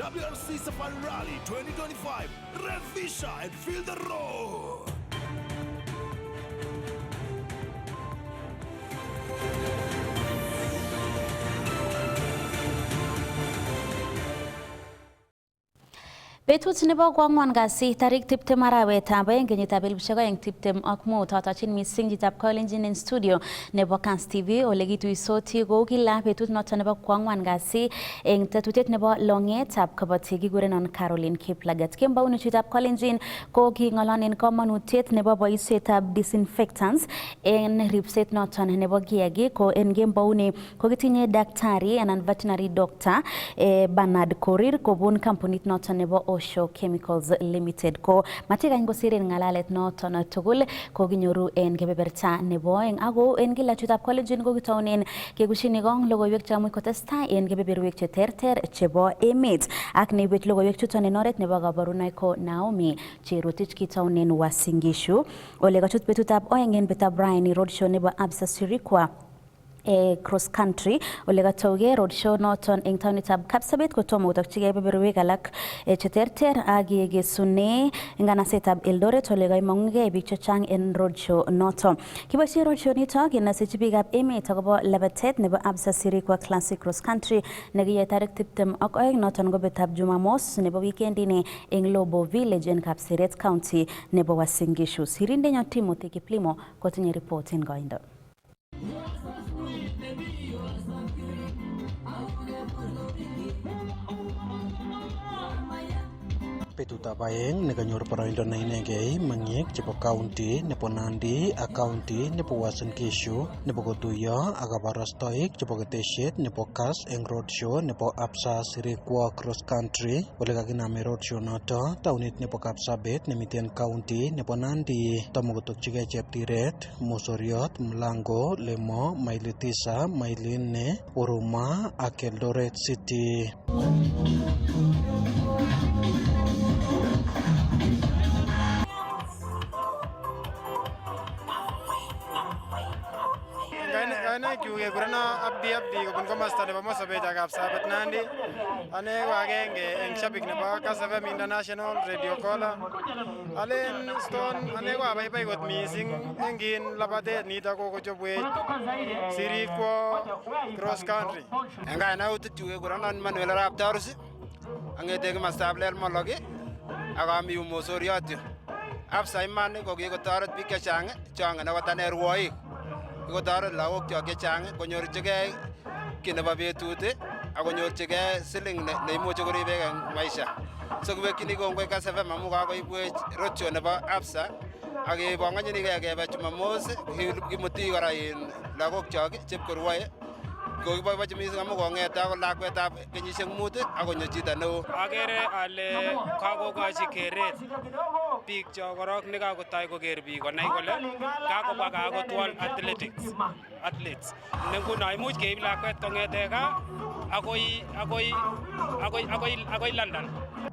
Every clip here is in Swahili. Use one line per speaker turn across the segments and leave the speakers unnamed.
WRC Safari Rally 2025. Revisha and feel the road.
Betut nebo kwang'wan kasi tarik 20 arawetab aeng kenyitab 2025 tatachin missing chitab Kalenjin in studio nebo Kans TV ole kituisoti kou kila betut noto nebo kwang'wan kasi eng tetutiet nebo longetab Kabotik kigurenon Caroline Kiplagat. Kembauni chitab Kalenjin ko king'olonen komonutiet nebo boisietab disinfectants en ripset noton nebo kiagik ko en kembauni ko kitinye daktari anan veterinary doctor Bernard Korir kobun kampunit noton nebo Osho Chemicals Limited ko matikany kosirin ngalalet noton tugul ko kinyoru en kebeberta nebo oeng ako en kila chutab Kalenjin ko kitaunen kegushini kong logoiwek chamuch kotestai en kebeberwek cheterter chebo emet ak neibet logoiwek chuton en oret nebo kabarunoik ko Naomi Cherotich kitaunen Uasin Gishu ole kachut betutab oeng en betutab Brian roadshow nebo Absa Sirikwa cross country ole katauge roadshow noton eng taonitab Kapsabet kotomo kotokchigei kebeberwek alak cheterter ak kesune nganasetab Eldoret ole kaimong'ugei biik chechang en roadshow noton. Kiboisie roadshow nito kenasechi biikab emet akobo labatet nebo Absa Sirikwa Classic Cross Country nekiyai tarik 22 noton ko betutab Jumamos nebo weekendini eng Lobo Village en Kapseret County nebo Uasin Gishu. Sirindenyo Timothy Kiplimo kotinye report en koindo.
Betutab aeng nekanyor boroindo neinegei meng'ik chebo county nebo Nandi ak county nebo Uasin Gishu nebo kotuiyo ak kabarastoik chebo ketesiet nebo Kass eng roadshow nebo Absa Sirikwa Cross Country ole kakiname roadshow noto taunit nebo Kapsabet nemiten county nebo Nandi. Tomo kotokchigei Cheptiret, Mosoriot, Mlango, Lemo, Maili Tisa, Maili 4, Huruma ak Eldoret City.
Ane kiuge kurana abdi kobun komasta nebo Mosabet ak Kapsabet Nandi. Ane ko agenge eng shabik nebo Kass FM International Radio Caller. Alen Stone ane ko abaibai kot mising eng kin labatet nito ko kochobwech Sirikwa Cross Country.
Eng kainautik chu kekurenon Manuel Arap Taurus angete komastab Lel Mologi ak ami Mosoriot yu. Absa iman ko kikotoret biik chechang chongen akot ane rwoik. Kikotoret lagok chok chechang konyorchigei kiy nebo betut ak konyorchigei siling neimuche koribek eng maisha. So kiwekchini kongoi Kass FM amu kakoibwech roadshow nebo Absa ak kebongonyinigei kebe Jumamos kimuti kora lagok chok chepkorwoe. Kokiboibochi mising amu kong'ete akot lakwetab kenyisiek 5 ak konyo chito neo.
Agere ale kakokochi keret biik cho korok nekakotoi koker biik konai kole kakobwa kakotwal athletes ne nguno imuch keib lakwet kong'ete gaa akoi London.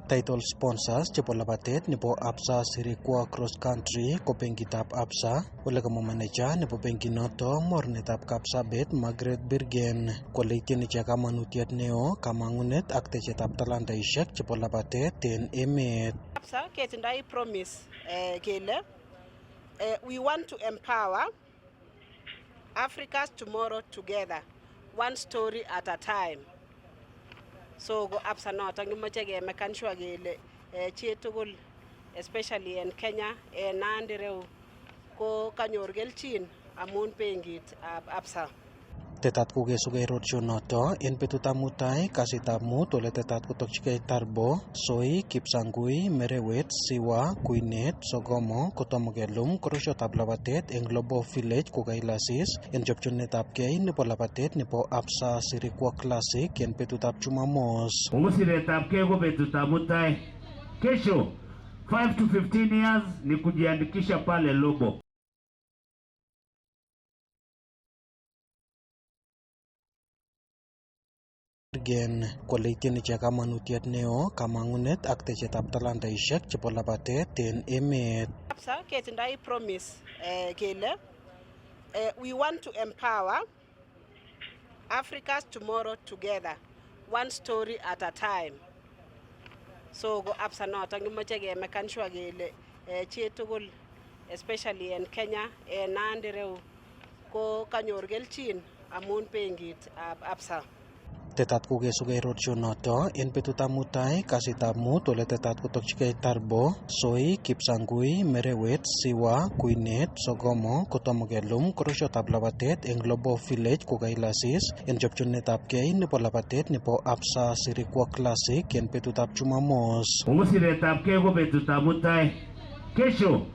Title sponsors chebo labatet nebo Absa Sirikwa Cross Country ko benkitab Absa ole kamwa manager nebo benkinoto mornetab Kapsabet Margaret Birgen kole itieni ichek kamanutiet neo kamang'unet ak techetab talantaishek chebo labatet en emet.
Absa ketindoi promise kele we want to empower Africa's tomorrow together, one story at a time. So go Absa noton kimoche kemekan sure kele chi tugul especially in Kenya Nandi reu ko kanyor kelchin amun benkitab Absa.
Tetat kokesugei roadshow noto en betutab mutai kasitab mut ole tetat kotokchigei Tarbo, Soi, Kipsangui, Merewet, Siwa, Kuinet, Sogomo kotomo kelum koroshotab labatet eng Lobo Village kokailasis en chopchinetabgei nebo labatet nebo Absa Sirikwa Classic en betutab Jumamos.
Umusiretabgei ko betutab mutai. Kesho 5 to 15 years ni kujiandikisha pale Lobo.
Birgen kole itieni ichek kamanutiet neo kamang'unet ak techetab talantaishek chebo labatet en emet.
Absa ketindoi promise kele we want to empower Africa's tomorrow together, one story at a time. So go absa noton kimoche kemekan sure kele chitugul especially in Kenya Nandi reu ko kanyor kelchin amun benkit ab absa.
Tetat kokesugei roadshow en betutab mutai kasitab mut ole tetat kotokchigei Tarbo, Soi, Kipsangui, Merewet, Siwa, Kuinet, Sogomo kotomo kelum koroshotab labatet eng Global Village kokailasis en chopchinetabgei nebo labatet nebo Absa Sirikwa Classic en betutab Jumamos.
Siretabgei ko betutab mutai. Kesho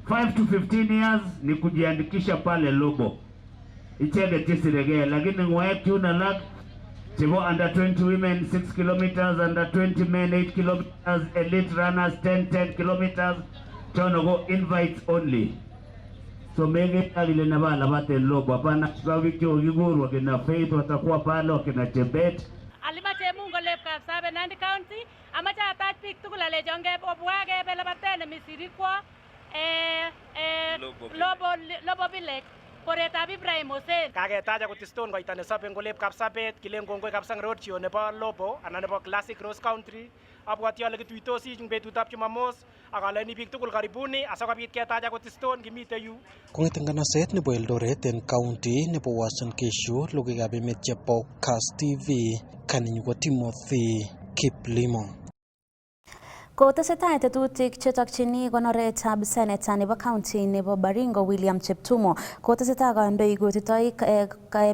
5 to 15 years ni kujiandikisha pale Lobo. Icheket chesiregei lakini ngwaek yun alak chebo under 20 women 6 kilometers, under 20 men 8 kilometers, elite runners 10 kilometers. Chono go invites only. So mege ile na bala bate Lobo hapana kwa wiki ukiguru wakina Faith watakuwa pale wakina Chebet.
Alimache mungo lep Kapsabet Nandi County amache atach biik tugul alejonge obwa kebe labatet Misirikwa Lobo Village koretab Ibrahim Hussein.
Kaketach akot stone koita nesobe ngolep Kapsabet kilen kongoi kapsa roadshow nebo Lobo anan nebo Classic Rose Country. Abwoti ale kituitosi eng betutab Jumamos ak aleni biik tugul karibuni asikobit ketach akot stone kimite yu.
Kong'eten nganaset nebo Eldoret en county nebo Uasin Gishu, logoiwekab emet chebo Kass TV, kaninyu ko Timothy Kiplimo.
Kotesetai tetutik chetokchini konoretab seneta nebo county nebo Baringo William Cheptumo kotesetai kandoik kotitoi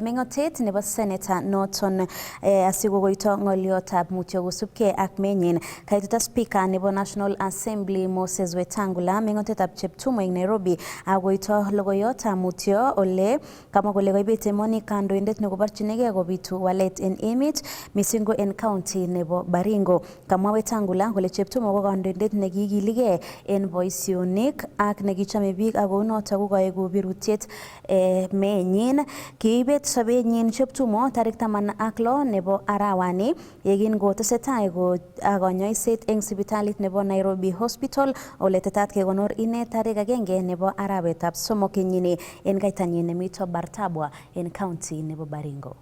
meng'otet nebo seneta noton asikokoito ng'oliotab mutyo kosubkei ak menyin. Kaituta speaker nebo National Assembly Moses Wetangula meng'otetab Cheptumo eng Nairobi akoito logoiyotab mutyo ole kamwa kole koibet emoni kandoindet nekoborchinigei kobitu walet en emet mising ko en county nebo Baringo. Kamwa Wetangula kole Cheptumo ko kandoindet nekikiligei en boisionik ak nekichome biik ako noto ko kaeku birutiet menyin. Kiibet sobenyin Cheptumo tarik 16 nebo arawani yekin kotesetai ak konyoiset eng sipitalit nebo Nairobi Hospital ole tetat kekonor ine tarik 1 nebo arawetab somok kenyini en kaitanyin nemito Bartabwa en county nebo Baringo.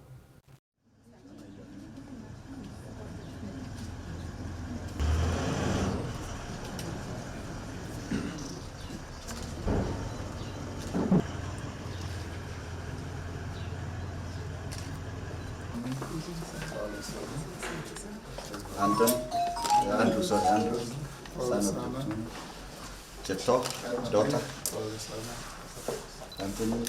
Andrew, son of Cheptok, daughter. Anthony,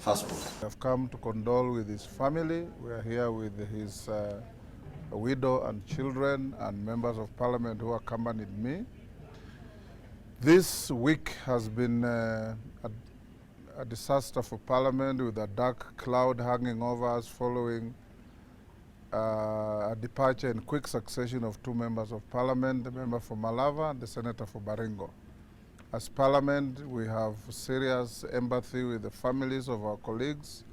firstborn.
I've come to condole with his family. We are here with his widow and children and members of parliament who accompanied me. This week has been a disaster for parliament with a dark cloud hanging over us following a departure in quick succession of two members of parliament, the member for Malava and the senator for Baringo. As parliament, we have serious empathy with the families of our colleagues.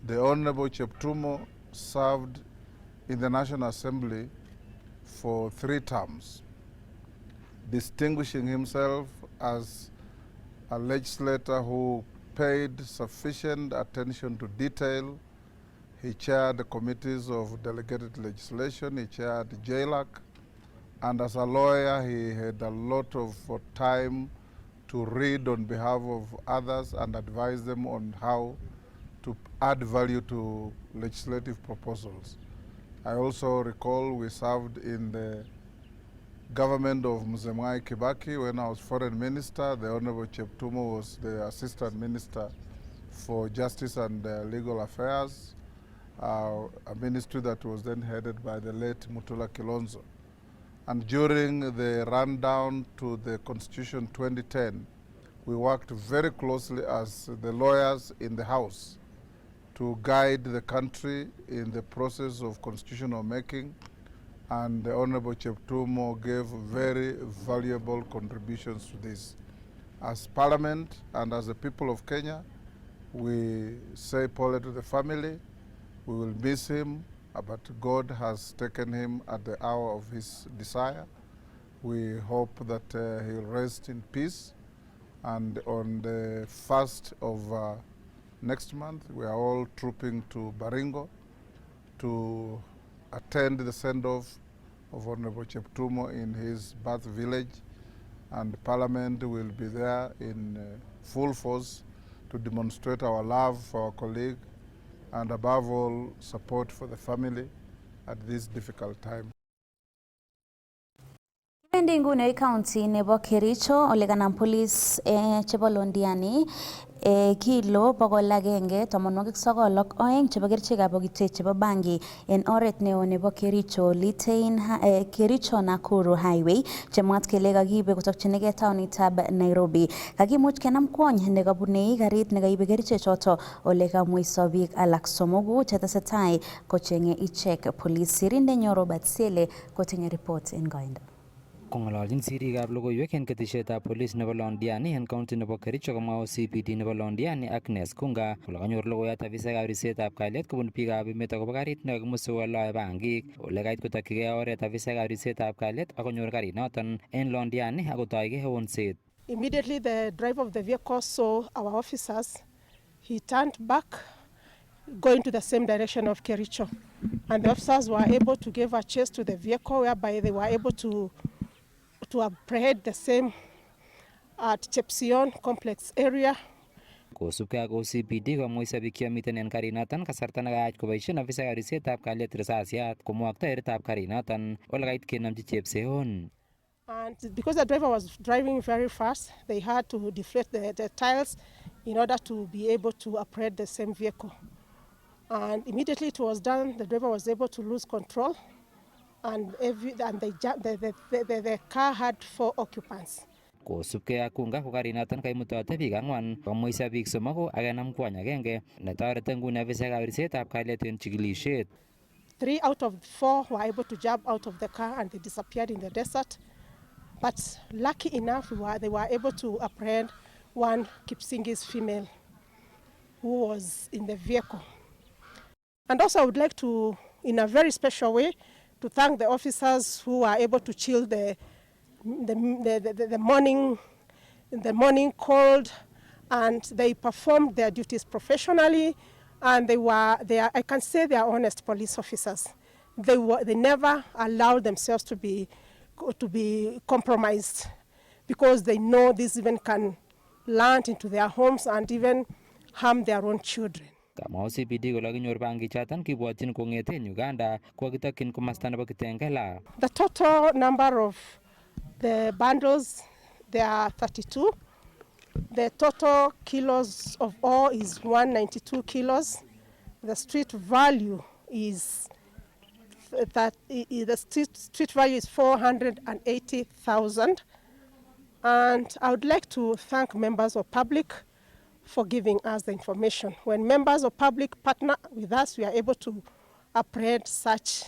The Honorable Cheptumo served in the National Assembly for 3 terms, distinguishing himself as a legislator who paid sufficient attention to detail. He chaired the committees of delegated legislation, he chaired JLAC, and as a lawyer he had a lot of time to read on behalf of others and advise them on how to add value to legislative proposals. I also recall we served in the government of Mzee Kibaki when I was foreign minister. The Honorable Cheptumo was the assistant minister for justice and legal affairs, a ministry that was then headed by the late Mutula Kilonzo. And during the rundown to the Constitution 2010, we worked very closely as the lawyers in the House to guide the country in the process of constitutional making, and the Honorable Cheptumo gave very valuable contributions to this. As Parliament and as the people of Kenya, we say pole to the family. We will miss him, but God has taken him at the hour of his desire. We hope that he'll rest in peace. And on the 1st of next month, we are all trooping to Baringo to attend the send-off of Honorable Cheptumo in his birth village, and Parliament will be there in full force to demonstrate our love for our colleague and above all support for the family at this difficult time.
Kibendi nguni county nebo Kericho ole kanam police chebo Londiani kilo 192 chebo kerichekab bokitet chebo bangi en oret neo nebo Kericho Litein Kericho Nakuru Highway chemwat kele kakibe kotokyinigei taonitab Nairobi. Kakimuch kenam kwony nekabunei karit nekaibe kerichechoto ole kamwiso biik alak somogu chetesetai kochenge ichek police. Sirindenyo Robert Sele kotinye report en koindo.
Kong'ololjin sirikab logoiwek en ketesietab polis nebo Londiani en county nebo Kericho komwa CPD nebo Londiani Agnes Kunga kole kanyor logoiyat afisaekab ribsetab kalyet kobun biikab emet akobo karit nekakimuse koloe bangik ole kait kotokyigei oret afisaekab ribsetab kalyet akonyor karinoton en Londiani akotoige eunset.
Immediately the driver of the vehicle saw our officers. He turned back going to the same direction of Kericho, and the officers were able to give a chase to the vehicle whereby they were able to apprehend the same at Chepsion complex area.
Kosubkei ak OCPD komwoisa biik chemiten en karinoton kasarta nekayach koboisien afisaekab ribsetab kalyet risasiat komwokto eritab karinoton ole kait kenomchi chepseon.
And because the driver was driving very fast, they had to deflate the tires in order to be able to apprehend the same vehicle. And immediately it was done, the driver was able to lose control, and the car had 4 occupants.
Kosubkei ak Kunga ko karinoton kaimutote biik 4 komwisa biik 3 akenam kwony agenge netoreti nguni afisaekab ribsetab kalyet en chikilisiet.
3 out of 4 were able to jump out of the car and they disappeared in the desert. But lucky enough, they were able to apprehend one Kipsingis female who was in the vehicle. And also I would like to, in a very special way, to thank the officers who were able to chill the morning cold, and they performed their duties professionally, and I can say they are honest police officers. They never allowed themselves to be compromised, because they know this even can land into their homes and even harm their own children.
Kamwa OCPD kole kinyor bangichoton kibwotyin kong'eten Uganda kokitokyin komasta nebo Kitengela.
The total number of the bundles, there are 32. The total kilos of ore is 192 kilos. The street value is 480,000. And I would like to thank members of public for giving us the information. When members of public partner with us, we are able to apprehend such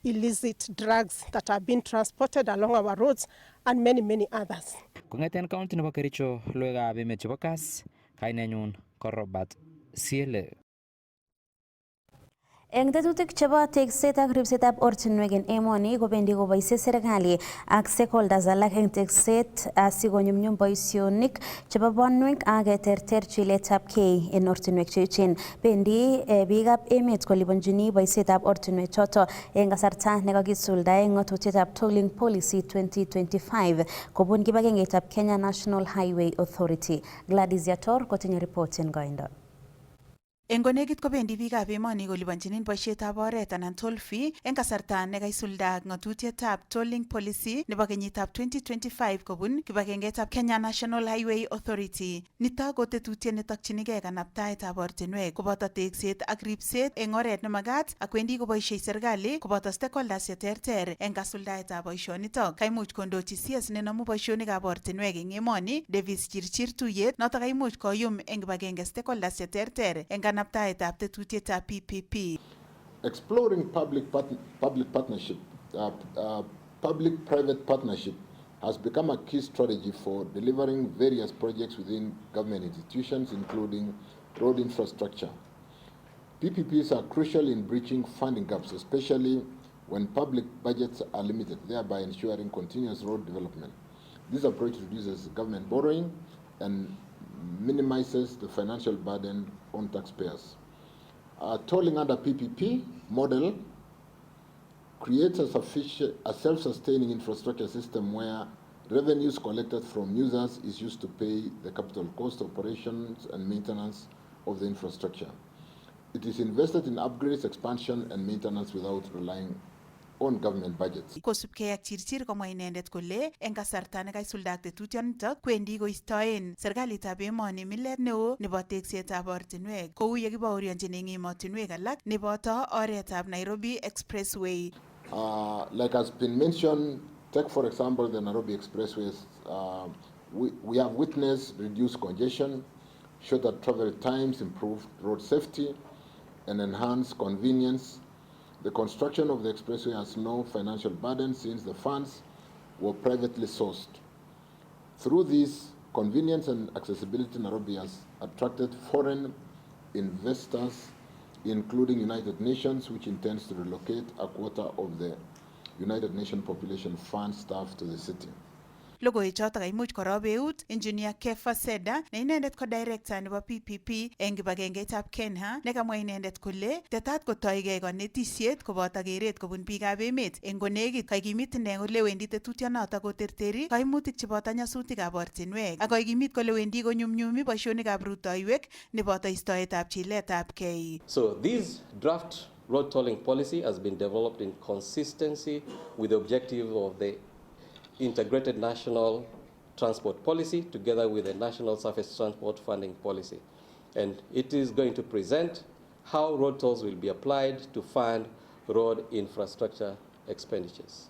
illicit drugs that are being transported along our roads and many, many others.
Kong'eten county nebo Kericho, logoiwekab emet chebo Kass, kainenyun ko Robert Siele.
Eng tetutik chebo tekset ak ribsetab ortinwek en emoni kobendi koboisie serikali ak stakeholders alak eng tekset asikonyumnyum boisionik chebo bonwek ak keterter chiletabgei en ortinwek cheechen. Bendi biikab emet koliponjini boisietab ortinwek choto eng kasarta nekakisuldae ng'atutietab tolling policy 2025 kobun kibagengeitab Kenya National Highway Authority. Gladys Yator kotinye report en koindo.
En konekit kobendi biikab emoni koliponjinin boisietab oret anan toll fee en kasarta nekaisulda ng'atutietab tolling policy nebo kenyitab 2025 kobun kibagengeitab Kenya National Highway Authority. Nitok ko tetutiet netokchinigei kanabtaetab ortinwek koboto tekset ak ribset eng oret nemagat ak wendi koboisie serikali koboto stakeholders cheterter eng kasuldaetab boisionitok. Kaimuch kondochi CS nenomu boisionikab ortinwek eng emoni Davis Chirchir tuyet notok kaimuch koyum eng kibagenge stakeholders cheterter eng kanabtaetab tetutietab PPP.
Exploring public partnership, public-private partnership has become a key strategy for delivering various projects within government institutions, including road infrastructure. PPPs are crucial in bridging funding gaps, especially when public budgets are limited, thereby ensuring continuous road development. This approach reduces government borrowing and minimizes the financial burden on taxpayers. Tolling under PPP model creates a self-sustaining infrastructure system where revenues collected from users is used to pay the capital cost, operations, and maintenance of the infrastructure. It is invested in upgrades, expansion, and maintenance without relying on government budgets.
Kosubkei ak Chirchir komwa inendet kole eng kasarta nekaisulda tetutionito kwendi koistoen serikalitab emoni millet neo nebo teksetab ortinwek kou ye kibaorionjin eng emotinwek alak neboto oretab Nairobi Expressway.
Like has been mentioned, take for example the Nairobi Expressways. We have witnessed reduced congestion, shorter travel times, improved road safety, and enhanced convenience. The construction of the expressway has no financial burden since the funds were privately sourced. Through this convenience and accessibility, Nairobi has attracted foreign investors, including United Nations, which intends to relocate a quarter of the United Nations Population Fund staff to the city.
Logoichoto kaimuch korob eut Engineer Kefa Seda ne inendet ko director nebo PPP eng kibagengeitab Kenya ne kamwa inendet kole tetat kotoigei konetisiet koboto keret kobun biikab emet eng konekit kaikimit ine kole wendi tetutionoto koterteri kaimutik cheboto nyasutikab ortinwek ak kaikimit kole wendi konyumnyumi boisionikab rutoiwek neboto istoetab chiletabkei.
So this draft road tolling policy has been developed in consistency with the objective of the Integrated National Transport Policy together with the National Surface Transport Funding Policy. And it is going to present how road tolls will be applied to fund road infrastructure expenditures.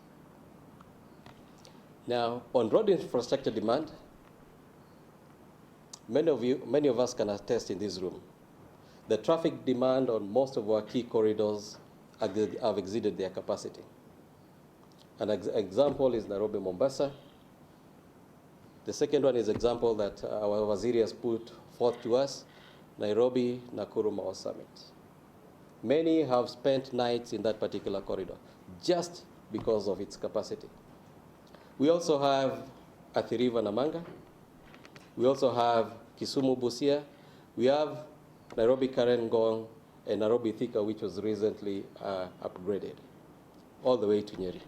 Now, on road infrastructure demand, many of us can attest in this room. The traffic demand on most of our key corridors have exceeded their capacity. An example is Nairobi-Mombasa. The second one is example that our Waziri has put forth to us, Nairobi-Nakuru-Mau Summit. Many have spent nights in that particular corridor just because of its capacity. We also have Athi River-Namanga. We also have Kisumu-Busia. We have Nairobi-Karen-Ngong and Nairobi-Thika, which was recently upgraded all the way to Nyeri.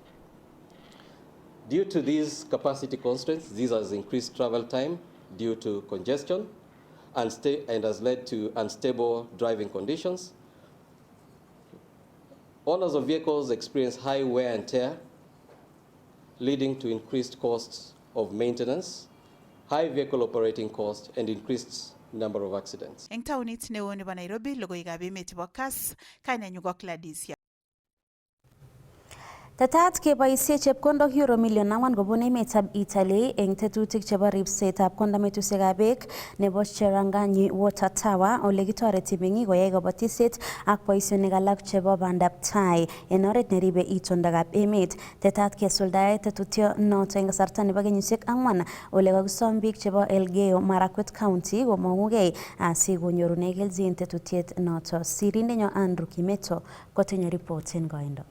Due to these capacity constraints, this has increased travel time due to congestion and has led to unstable driving conditions. Owners of vehicles experience high wear and tear, leading to increased costs of maintenance, high vehicle operating costs, and increased number of accidents.
Eng taunit neo nebo Nairobi, logoiwekab emet chebo Kass, kainenyu ko Gladys.
Tetat keboisie chepkondok euro million 4 kobun emetab Italy eng tetutik chebo ripsetab kondametusiekab beek nebo Cherangany Water Tower ole kitoreti meng'ik koyai kobotisiet ak boisionik alak chebo bandabtai en oret neribe itondab emet. Tetat kesuldae tetutyonoto eng kasarta nebo kenyisiek 4 ole kakisom biik chebo Elgeyo Marakwet County komong'ugei asikonyorune kelchin tetutiet noto. Sirindenyo Andrew Kimeto kotinye report en koindo.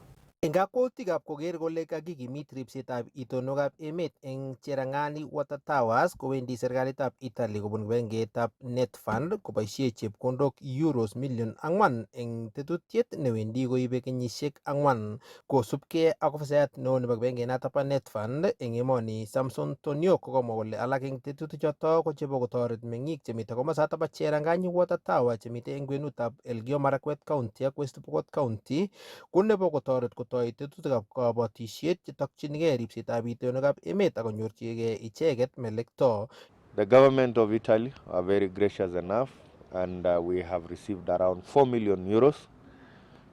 Eng kakwotikab koker kole kakikimit ripsetab itonwekab emet eng Cherangany Water Towers kowendi serikalitab Italy kobun kibagengeitab Net Fund koboisie chepkondok euros million 4 eng tetutiet newendi koibe kenyisiek 4 kosubkei ak ofisayat neo nebo kibagengeit bo Net Fund eng emoni Samson Tonio kokamwa kole alak eng tetutichoto ko chebo kotoret meng'ik chemite komosato bo Cherangany Water Tower chemite eng kwenutab Elgeyo Marakwet County ak West Pokot County ko nebo kotoret tetutikab kabatisiet chetokchinigei ripsetab itonwekab emet akonyorchigei icheget melekto.
The government of Italy are very gracious enough and we have received around 4 million euros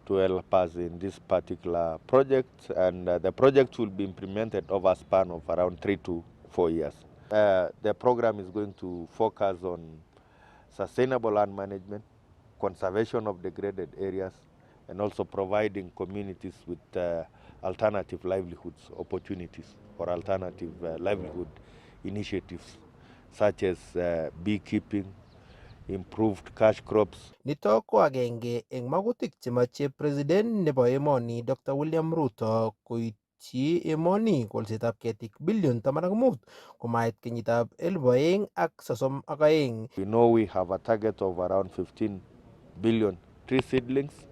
to help us in this particular project and the project will be implemented over a span of around 3 to 4 years. The program is going to focus on sustainable land management, conservation of degraded areas, and also providing communities with alternative livelihoods opportunities or alternative livelihood initiatives such as beekeeping, improved cash crops.
Nitok ko agenge eng magutik chemache president nebo emoni Dr. William Ruto koityi emoni kolsetab ketik billion 15 komait kenyitab 2032.
We know we have a target of around 15 billion tree seedlings.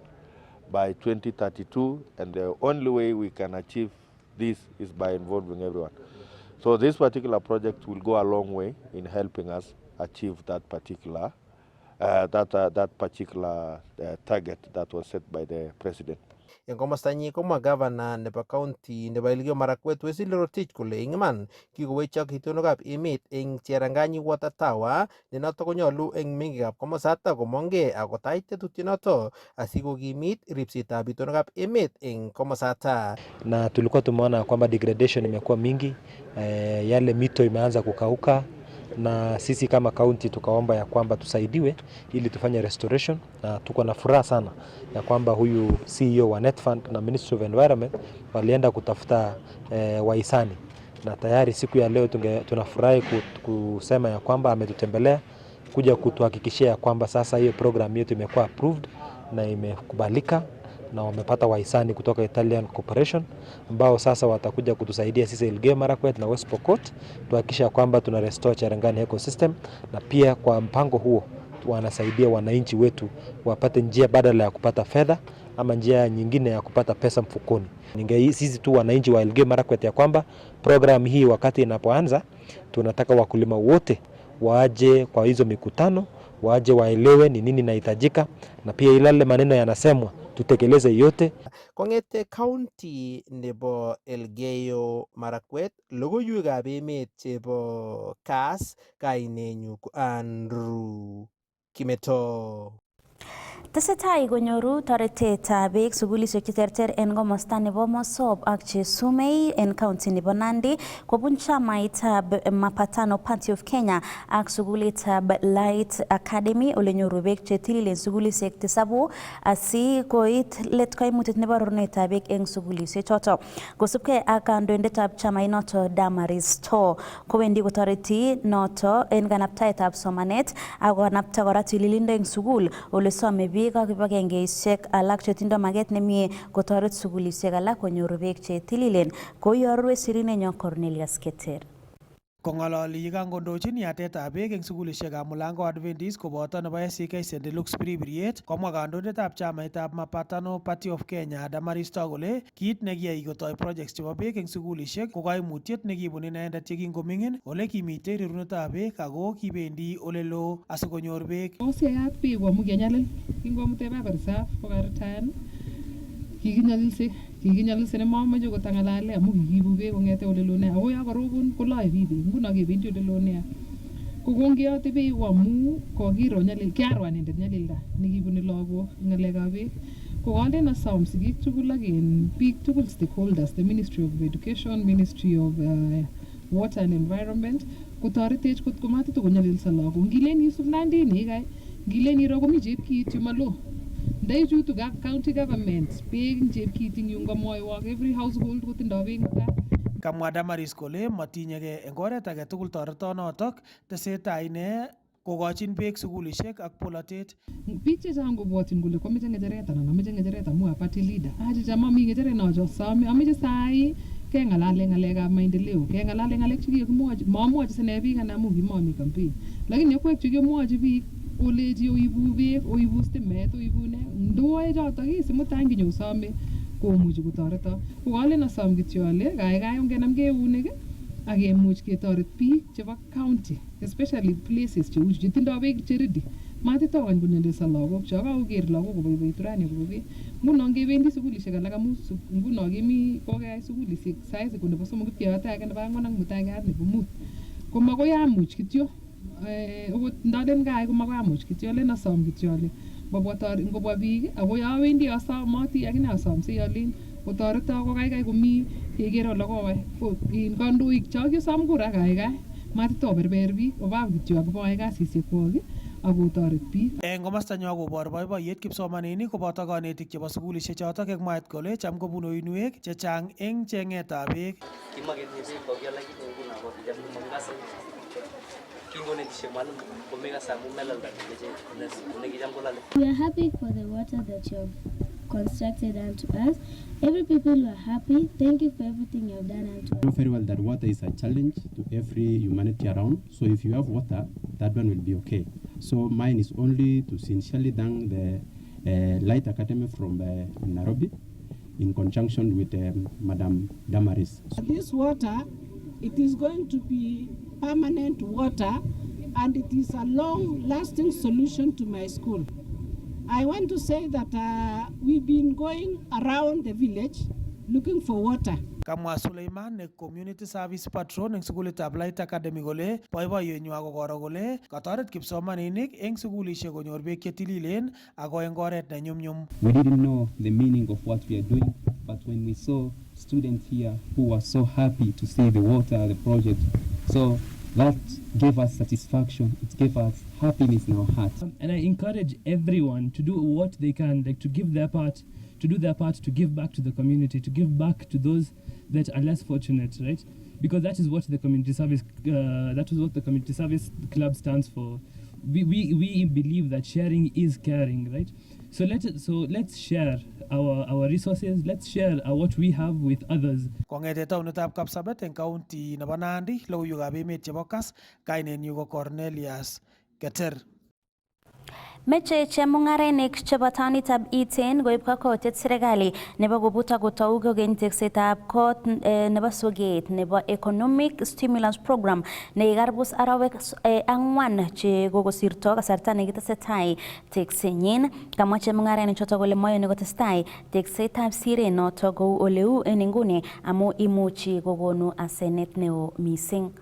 by 2032, and the only way we can achieve this is by involving everyone. So this particular project will go a long way in helping us achieve that particular target that was set by the president.
En komostanyi komwa gavana nebo county nebo Elgeyo Marakwet Wesley Rotich kole eng iman kikowechok itonwekab emet eng Cheranganyi Water Tower ne noto konyolu eng mengikab komosata komongei akotach tetutienoto asikokimit ripsetab itonwekab emet eng komosata.
Na tulikuwa tumeona kwamba degradation imekuwa mingi, yale mito imeanza kukauka, na sisi kama county tukaomba ya kwamba tusaidiwe ili tufanye restoration, na tuko na furaha sana ya kwamba huyu CEO wa Netfund na Ministry of Environment walienda kutafuta wahisani, na tayari siku ya leo tunafurahi kusema ya kwamba ametutembelea kuja kutuhakikishia ya kwamba sasa hiyo program yetu imekuwa approved na imekubalika, na wamepata wahisani kutoka Italian Corporation ambao sasa watakuja kutusaidia sisi Elgeyo Marakwet na West Pokot tuhakikisha kwamba tuna restore Cherangani ecosystem, na pia kwa mpango huo wanasaidia wananchi wetu wapate njia badala ya kupata fedha ama njia nyingine ya kupata pesa mfukoni. Sisi tu wananchi wa Elgeyo Marakwet ya kwamba program hii wakati inapoanza, tunataka wakulima wote waje kwa hizo mikutano, waje waelewe ni nini inahitajika, na pia ilale maneno yanasemwa tutekeleze yote.
Kongete county nebo Elgeyo Marakwet, logoiwekab emet chebo Kass, kainenyu ko Andrew Kimeto.
Tesetai konyoru toretetab beek sukulishek cheterter en komosta nebo Mosop ak Chesumei en county nebo Nandi kobun chamaitab Mapatano Party of Kenya ak sukulitab Light Academy ole nyoru beek chetililen sukulishek tisabu asi koit let koimutit nebo rorunetab beek en sukulishek choto. Kosubkei ak kandoindetab chamainoto Damaris To kowendi kotoreti noto en kanaptaetab somanet ak kanapta kora tililindo en sukul ole some biik ak kibagengeisiek alak chetindo maget nemie kotoret sukulisiek alak konyor beek chetililen kou yorue sirinenyo Cornelius Keter.
Kong'ololi yekangondochin yatetab beek eng sukulishekab Mulango Adventist koboto nebo SCK St. Luke's Biribiriet, komwa kandoindetab chamaitab Mapatano Party of Kenya Damaris To kole kit nekiyai kotoi projects chebo beek eng sukulishek ko kaimutiet nekibun inendet yekingoming'in ole kimitei rerunetab beek ako kibendi ole loo asikonyor beek.
Oseyat beek amu kianyalil kingomute baba reserve kokaritayan kikinyalilse nemamache kotang'alale amu kikiibu beek kong'ete ole loo nea ako yakarobon koloe biik beek nguno kebendi ole loo nea ko kongeyote beek amu kokiro kiaro anendet nyalilda nekibune lagok ng'alekab beek ko kalen asom sigik tugul ak biik tugul stakeholders, the Ministry of Education, Ministry of Water and Environment kotoretech kot komatito konyalilso lagok ngilen isub Nandi ikai ngilen iro komi chepkiit yumaloo ndai chutu county government beek chepkiit ing komwoiwok every household kotindo beek mutai.
Kamwa Damaris kole matinyegei eng oret age tugul toretonotok, tesetai ine kokochin beek sukulishek ak polatet.
Biik chechang kobwotyin kole komeche ng'echeret anan ameche ng'echeret amu a party leader. Achicha mami ng'echeret nocho some ameche sai keng'alale ng'alekab maendeleo, keng'alale ng'alek chekikimwochi, mamwochi sine biik anan amu kimami campaign. Lakini yokwek chekimwochi biik olechi oibu beek, oibu stimet, oibu ne ndoe chotok simutai nginyosome komuchi kotoreto. Kokalen asom kityo ale kaikai ongenam keunek ak kemuch ketoret biik chebo county especially places cheu chetindoi beek cheredi matitokony konyalilso lagok cho kakoker lagok koboiboitu rani akobo beek. Nguno ngebendi sukulishek alak amu nguno kemi kokeyai sukulishek saizi ko nebo somok kipkeyote age nebo ang'wan ak mutai keyat nebo mut ko makoi amuch kityo okot ndalen kai ko makoi amuch kityo alen asom kityo ale ngobwa biik ako yawendi asomoti akine asomsei alen kotoreto ko kaikai komi keker ole kowe kandoik cho kiosom kura kaikai matito berber biik obab kityo akoboe kasisiek kwok akotoret biik.
Eng komostanyo kobor boiboiyet kipsomaninik koboto kanetik chebo sukulishek chotok eng mwaet kole cham kobun uinwek chechang eng cheng'etab beek.
We are happy for the water that you have constructed unto us. Every people are happy. Thank you for everything you have done unto us.
I know very well that water is a challenge to every humanity around. So if you have water, that one will be okay. So mine is only to sincerely thank the Light Academy from Nairobi, in conjunction with Madam Damaris.
This water, it is going to be permanent water, and it is a long-lasting solution to my school. I want to say that we've been going around the village looking for water.
Kamwa Suleiman ne community service patron eng sukulitab Light Academy gole boiboiyenywa kokoro gole katoret kipsomaninik eng sukulishek konyor beek che tililen ako eng oret ne nyumnyum.
We didn't know the meaning of what we are doing, but when we saw students here who were so happy to see the water, the project, so that gave us satisfaction. It gave us happiness in our hearts.
And I encourage everyone to do what they can, like to give their part, to do their part, to give back to the community, to give back to those that are less fortunate, right? Because that is what the community service, club stands for. We believe that sharing is caring, right? So let's share our resources. Let's share what we have with others.
Kongete taunitab Kapsabet eng county nebo Nandi, logoiwekab emet chebo Kass, kainenyu ko Cornelius Keter.
Meche chemung'arainik chebo taonitab Iten koib kakwautiet serikali nebo kobuta kotou kokeny teksetab kot nebo soket nebo Economic Stimulus Program nekikarbus arawek 4 che kokosirto kasarta nekitesetai teksenyin. Kamwa chemung'arainik choto kole moyoni kotestai teksetab siret noto kou oleu en inguni amu imuchi kokonu asenet neo mising.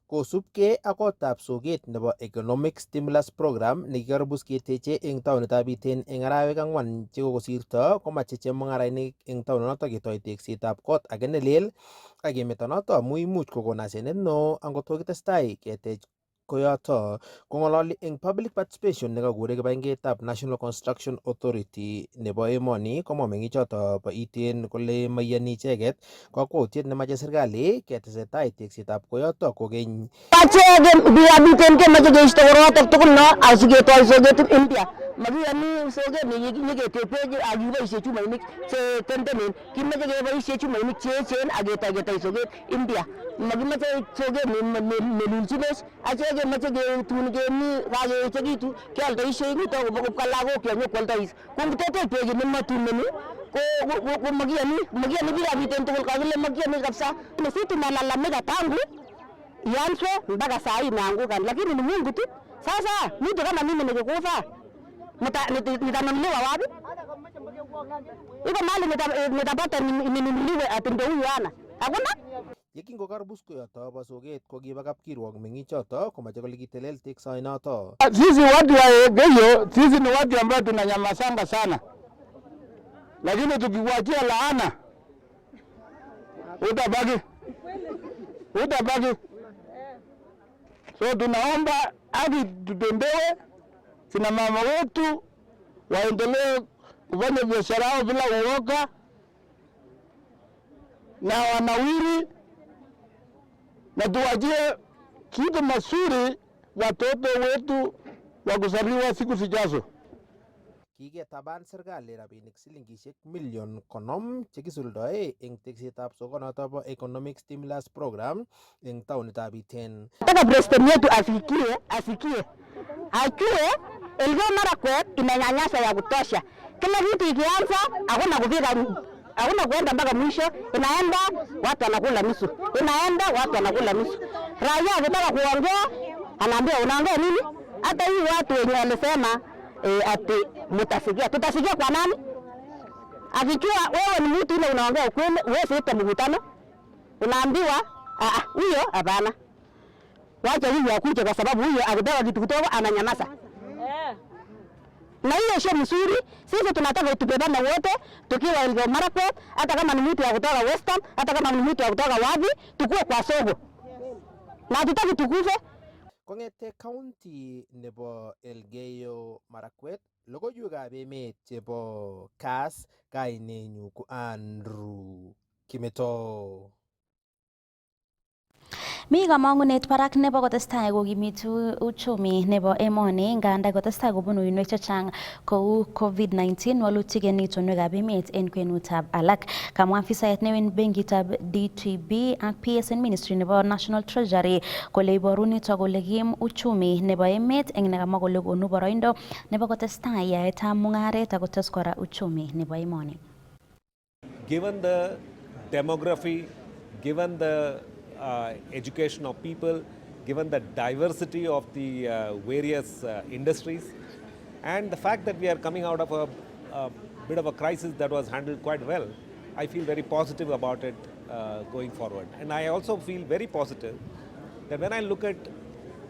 Kosubkei ak kotab soket nebo Economic Stimulus Program nekikarbus keteche eng taonitab Iten eng arawek 4 che kokosirto, komache chemung'arainik eng taoninoto ketoi teksetab kot age nelel ak kemeto noto amu imuch kokon asenet neo angot kokitestai ketech koyoto. Kong'ololi eng public participation nekakure kibagengetab National Construction Authority nebo emoni, komwa meng'ichoto bo Iten kole maiyani icheket kakwautiet nemache serikali ketesetai teksetab koyoto kokeny.
Biikab Iten kemoche keisto korotok tugul no asiketoi soket India. Makiyani soket neketepech ak kiboisie chumainik che tendenen. Kimache keboisie chumainik che echen ak ketoi soket India. Makimache soket nelulchinech. Achek kemoche ketun kemi kakeechekitu kealdoisie nito kobwa lagok nyokwaldois. Ko ngitetekwech nematuneni ko makiyani biikab Iten tugul kakile makiyani kabisa. Msitu nalalamika tangu ianzwe mpaka saa hii imeanguka, lakini ni Mungu tu. Sasa mtu kama mimi nikikufa nitanunuliwa wapi? Iko mahali nitapata ninunuliwe ati ndio huyu ana? Hakuna.
Yekingokarbus koyoto bo soket ko kiba kapkirwok meng'ichoto komache kole kitelel teksoinoto.
Sisi watu wa Elgeyo, sisi ni watu ambao tunanyamazanga sana, lakini tukiwachia laana utabaki. So tunaomba hadi tutendewe, sina mama wetu waendelee kufanya biashara yao bila uoga na wanawiri, na tuwajie kitu mazuri watoto wetu wa kuzaliwa siku zijazo.
Kiketaban serikali rabinik silingishek million 50 chekisuldoe eng teksetab sokonoto bo Economic Stimulus Program eng taonitab Iten.
Nataka president yetu asikie ajue Elgeyo Marakwet imenyanyasa ya kutosha. Kila kitu ikianza hakuna kuenda mpaka mwisho, inaenda watu wanakula nusu, Raia akitaka kuongea anaambia unaongea nini? Hata hii watu wenye walisema ati mutasikia, tutasikia kwa nani? Akikiwa wewe ni mtu ile unaongea ukweli, wewe siita mkutano, unaambiwa huyo hapana, wacha huyo akuje, kwa sababu huyo akitaka kitu kutoka ananyamaza. Na hiyo sio mzuri. Sisi tunataka tubebane wote tukiwa Elgeyo Marakwet, hata kama ni mtu wa kutoka Western, hata kama ni mtu wa kutoka wapi, tukue kwa soko. Na tutaki tukufe.
Kongete county nebo Elgeyo Marakwet, logoiwekab emet chebo Kass, kainenyu ko Andrew Kimeto.
Mi kamangunet barak nebo kotestai kokimitu uchumi nebo emoni nganda kotestai kobun uinwek chechang kou COVID-19 walutik en itonwekab emet en kwenutab alak. Kamwa afisayat neo en benkitab DTB ak PSN Ministry nebo National Treasury kole iboru nito kole kim uchumi nebo emet eng nekamwa kole konu boroindo nebo kotestai yaetab mungaret ak kotes kora uchumi nebo emoni.
Given the demography, given the education of people, given the diversity of the various industries, and the fact that we are coming out of a bit of a crisis that was handled quite well, I feel very positive about it going forward. And I also feel very positive that when I look at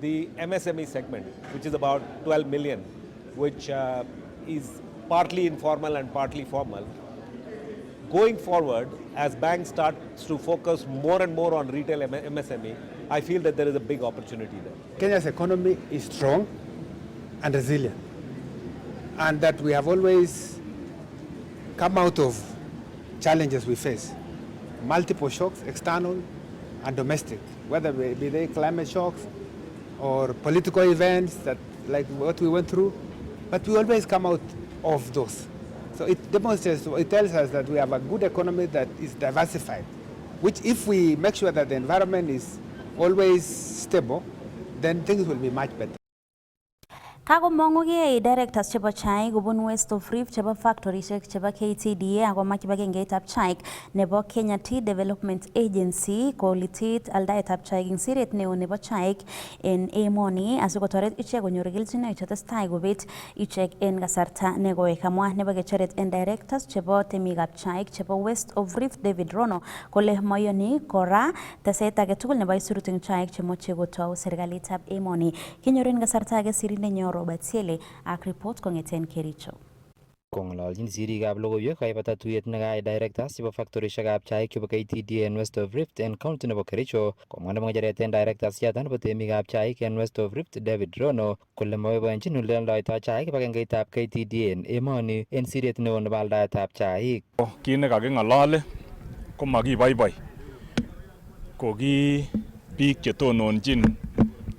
the MSME segment, which is about 12 million, which is partly informal and partly formal, going forward, as banks start to focus more and more on retail MSME, I feel that there is a big opportunity there.
Kenya's economy is strong and resilient, and that we have always come out of challenges we face, multiple shocks, external and domestic, whether be they climate shocks or political events that like what we went through, but we always come out of those. So it demonstrates, it tells us that we have a good economy that is diversified, which if we make sure that the environment is always stable, then things will be much better.
Kakomong'ugei directors chebo chaik kobun West of Rift chebo factorishek chebo KTDA akomach kibagengeitab chaik nebo Kenya Tea Development Agency kolitit aldaetab chaik eng siret neo nebo chaik en emoni asikotoret ichek konyor kelchinoik chetestai kobet ichek en kasarta nekoi. Kamwa nebo kecheret en directors chebo temikab chaik chebo West of Rift David Rono kole moyoni kora teset age tugul nebo isurut eng chaik chemoche kotou serikalitab emoni. Kinyor en kasarta age sirindenyo Robert Siele ak report kong'eten Kericho.
Kong'ololjin sirikab logoiwek kaibata tuyet nekayai directors chebo factorishekab chaik chebo KTDA en West of Rift en county nebo Kericho. Komwa nebo ng'echeret en directors choton nebo temikab chaik en West of Rift David Rono kole moboiboenjin ole aldoitoi chaik kibagengeitab KTDA en emoni en siret neo nebo aldaetab chaik.
Kit nekaking'olole ko makiboiboi ko ki biik chetononjin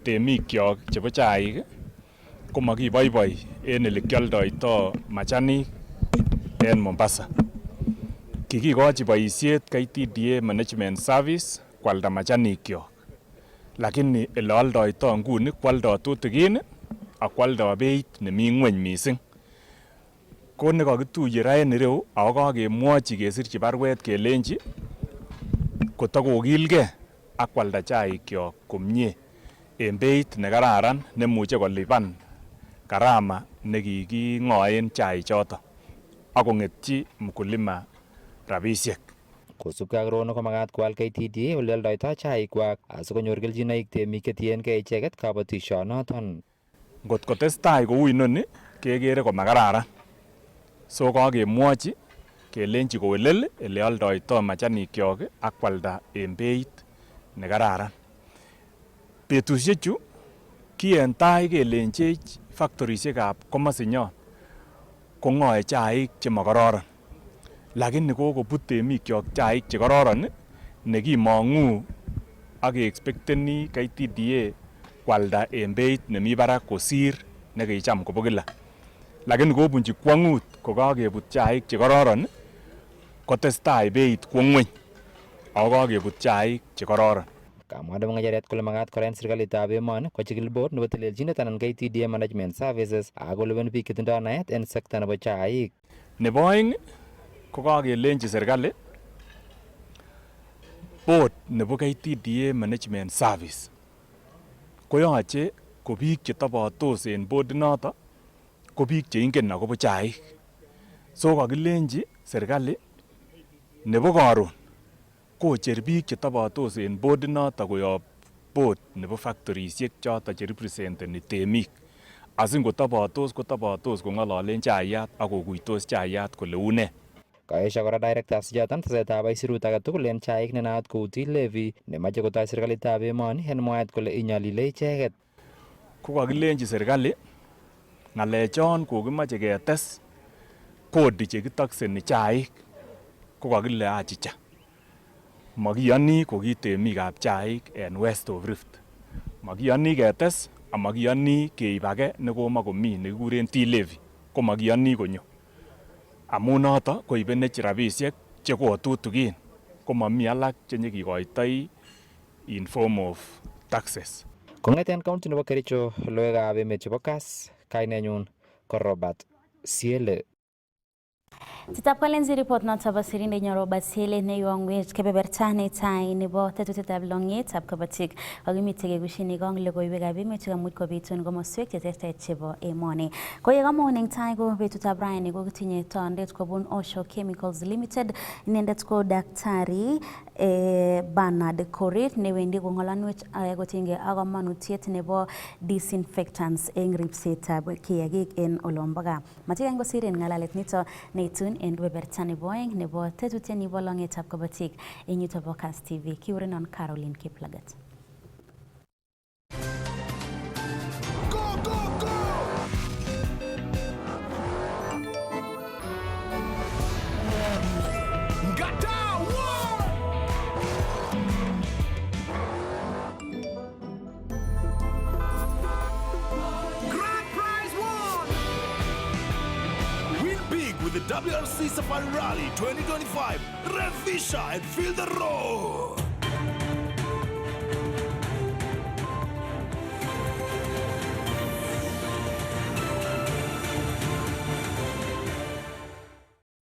temikyok chebo chaik ko makiboiboi en ele kioldoito machanik en Mombasa. Kikikochi boisiet KTDA Management Service kwalda machanikyok, lakini ele aldoito nguni kwaldo tutikin ak kwaldo beit nemi ng'weny mising. Ko nekakituye ra en ireu ako kakemwochi kesirchi barwet kelenji kotokokilgei ak kwalda chaikyok komie en beit nekararan nemuche kolipan karama nekiking'oen chaichoto ak kong'etyi mkulima rabisiek.
Kosubkei ak Rono komakat kwal KTDA ole aldoitoi chaikwak asikonyor kelchinoik temik chetiengei icheket kabatishonoton.
Ngot kotestai kou inoni kekere komakararan. So kakemwochi kelenji kowelel ele aldoitoi machanikyok ak kwalda en beit nekararan. Betusiechu ki en tai kelenjech factorishekab komosinyon kong'oe chaik chemakororon, lakini kokobut temikyok chaik chekororon nekimong'u ak expecteni KTDA kwalda en beit nemi barak kosir nekicham kobo kila. Lakini kobunji kwong'ut kokakebut chaik chekororon kotestai beit kwo ng'weny ako kakebut chaik chekororon.
Kamwa nebo ng'echeret kole makat kora en serikalitab emoni kochikil board nebo telelchinet anan KTDA Management Services ak kolewen biik chetindoi naet en sekta nebo chaik.
Nebo oeng ko kakelenji serikali board nebo KTDA Management Service koyoche ko biik chetobotos en board inoto ko biik cheingen akobo chaik. So kakilenji serikali nebo karon kocher biik chetobotos en board inoto koyob board nebo factorishek choto cherepresenteni temik asingotobotos kong'ololen chaiyat ak kokuitos chaiyat kole une.
Kaesha kora directors choton tesetab aisurut age tugul en chaik nenaat kou tea levy nemoche kotoi serikalitab emoni en mwaet kole inyolile icheket.
Ko kakilenji serikali ng'alechon kokimoche ketes kodi chekitokseni chaik ko kakile achicha. makiyani ko ki temikab chaik en West of Rift. Makiyani ketes amakiyani keib age nekomakomi nekikuren tea levy ko makiyani konyo. Amun noto koibenech rabisiek chekotutukin ko mami alak chenyekikoitoi in form of taxes.
Kong'eten county nebo Kericho, logoiwekab emet chebo Kass, kainenyun ko Robert Siele.
Titab kolenzi report noto bo sirindenyo Robert Siele neiwongwech kebeberta netai nebo tetutietab longetab Kabotik akimite kekushini kong logoiwekab emet chekamuch kobitun komoswek cheterter chebo emoni. Ko ye kamong eng tai ko betutab raini ko kitinye tondet kobun Osho Chemicals Limited, inendet ko Daktari Bernard Korir newendi kong'alanwech kotinygei ak kamanutiet nebo disinfectants eng ripsetab kiagik en olombo gaa. Matikany kosirin ng'alalet nito neitun en kebeberta nebo oeng nebo tetutiet nebo longetab Kabotik eng yuto bo Kass TV. Kiurenon Caroline Kiplagat.
The WRC Safari Rally 2025. Revisha and feel the roar.